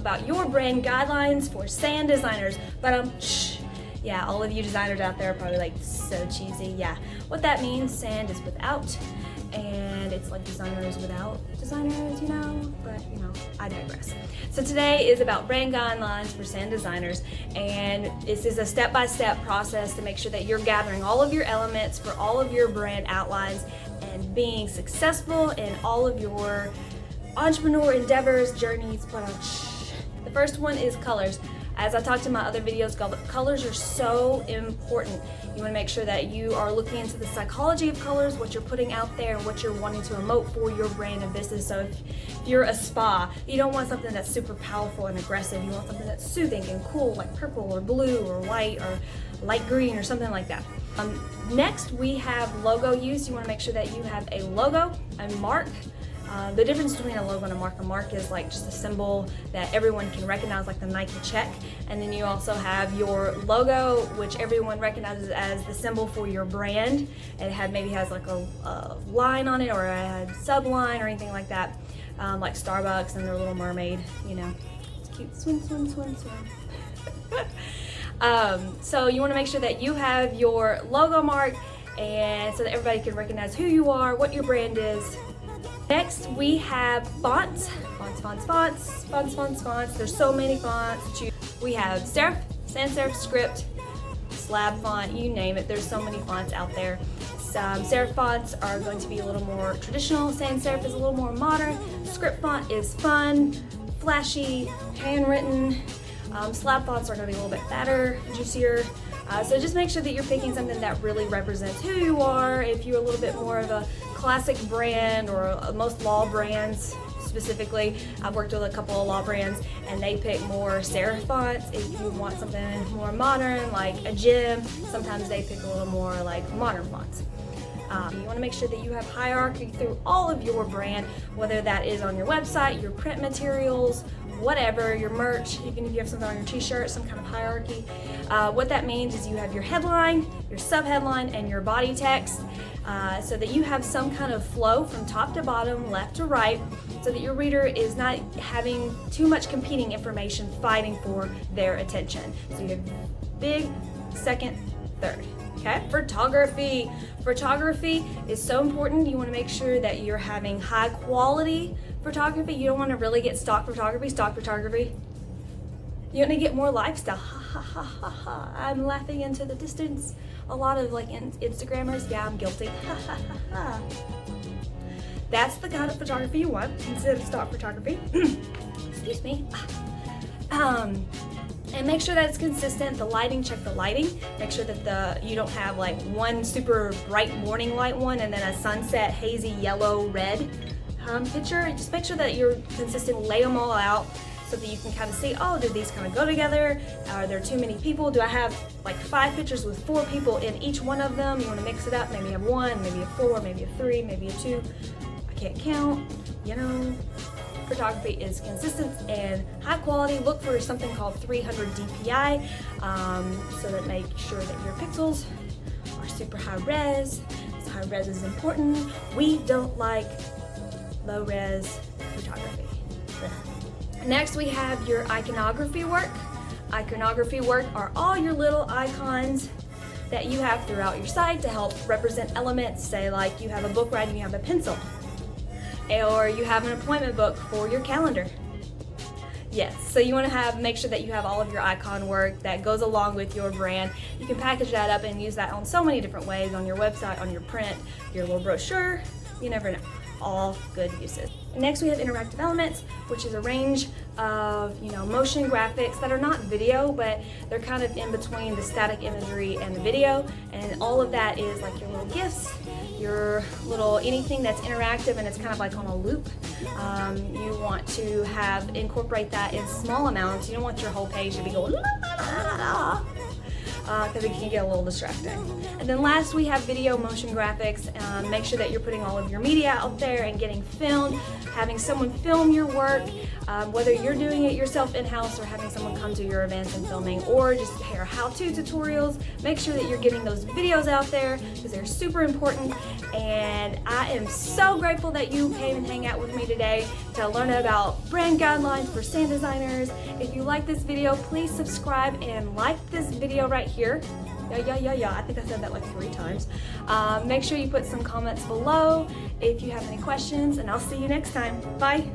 about your brand guidelines for sand designers. But yeah, all of you designers out there are probably like, so cheesy. Yeah, what that means, sand is without, and it's like designers without designers, you know, but you know, I digress. So today is about brand guidelines for sand designers, and this is a step-by-step process to make sure that you're gathering all of your elements for all of your brand outlines and being successful in all of your entrepreneur endeavors, journeys. But the first one is colors. As I talked in my other videos, colors are so important. You want to make sure that you are looking into the psychology of colors, what you're putting out there, and what you're wanting to emote for your brand and business. So if you're a spa, you don't want something that's super powerful and aggressive. You want something that's soothing and cool, like purple or blue or white or light green or something like that. Next, we have logo use. You want to make sure that you have a logo, a mark. The difference between a logo and a mark is like just a symbol that everyone can recognize, like the Nike check. And then you also have your logo, which everyone recognizes as the symbol for your brand. And it maybe has like a line on it or a subline or anything like that, like Starbucks and their little mermaid, you know. It's cute. Swim, swim, swim, swim. So you want to make sure that you have your logo mark, and so that everybody can recognize who you are, what your brand is. Next, we have fonts. Fonts. There's so many fonts. We have serif, sans serif, script, slab font, you name it. There's so many fonts out there. Some serif fonts are going to be a little more traditional. Sans serif is a little more modern. Script font is fun, flashy, handwritten. Slab fonts are going to be a little bit fatter, juicier. So just make sure that you're picking something that really represents who you are. If you're a little bit more of a classic brand, or most law brands specifically, I've worked with a couple of law brands and they pick more serif fonts. If you want something more modern, like a gym, sometimes they pick a little more like modern fonts. You want to make sure that you have hierarchy through all of your brand, whether that is on your website, your print materials, whatever, your merch, even if you have something on your t-shirt, some kind of hierarchy. What that means is you have your headline, your sub-headline, and your body text, so that you have some kind of flow from top to bottom, left to right, so that your reader is not having too much competing information fighting for their attention. So you have big, second, third. Okay, photography. Photography is so important. You want to make sure that you're having high quality photography. You don't want to really get stock photography. You want to get more lifestyle. Ha ha ha ha ha. I'm laughing into the distance. A lot of like Instagrammers, yeah, I'm guilty. Ha ha ha ha. That's the kind of photography you want instead of stock photography. Excuse me. And make sure that it's consistent. The lighting, check the lighting. Make sure that you don't have like one super bright morning light one and then a sunset hazy yellow red picture. Just make sure that you're consistent. Lay them all out so that you can kind of see, oh, do these kind of go together? Are there too many people? Do I have like 5 pictures with 4 people in each one of them? You want to mix it up. Maybe you have 1, maybe a 4, maybe a 3, maybe a 2. I can't count, you know. Photography is consistent and high quality. Look for something called 300 DPI, so that make sure that your pixels are super high res. So high res is important. We don't like low res photography. Next, we have your iconography work. Iconography work are all your little icons that you have throughout your site to help represent elements. Say like you have a book writing, you have a pencil. Or you have an appointment book for your calendar. Yes, so you want to make sure that you have all of your icon work that goes along with your brand. You can package that up and use that on so many different ways, on your website, on your print, your little brochure, you never know. All good uses. Next, we have interactive elements, which is a range of motion graphics that are not video, but they're kind of in between the static imagery and the video. And all of that is like your little GIFs, your little anything that's interactive and it's kind of like on a loop. You want to incorporate that in small amounts. You don't want your whole page to be going la, la, la, la, because it can get a little distracting. And then last, we have video motion graphics. Make sure that you're putting all of your media out there and getting filmed, having someone film your work. Whether you're doing it yourself in-house or having someone come to your events and filming, or just hair how-to tutorials, make sure that you're getting those videos out there because they're super important. And I am so grateful that you came and hang out with me today to learn about brand guidelines for sand designers. If you like this video, please subscribe and like this video right here. Yeah. I think I said that like 3 times. Make sure you put some comments below if you have any questions, and I'll see you next time. Bye.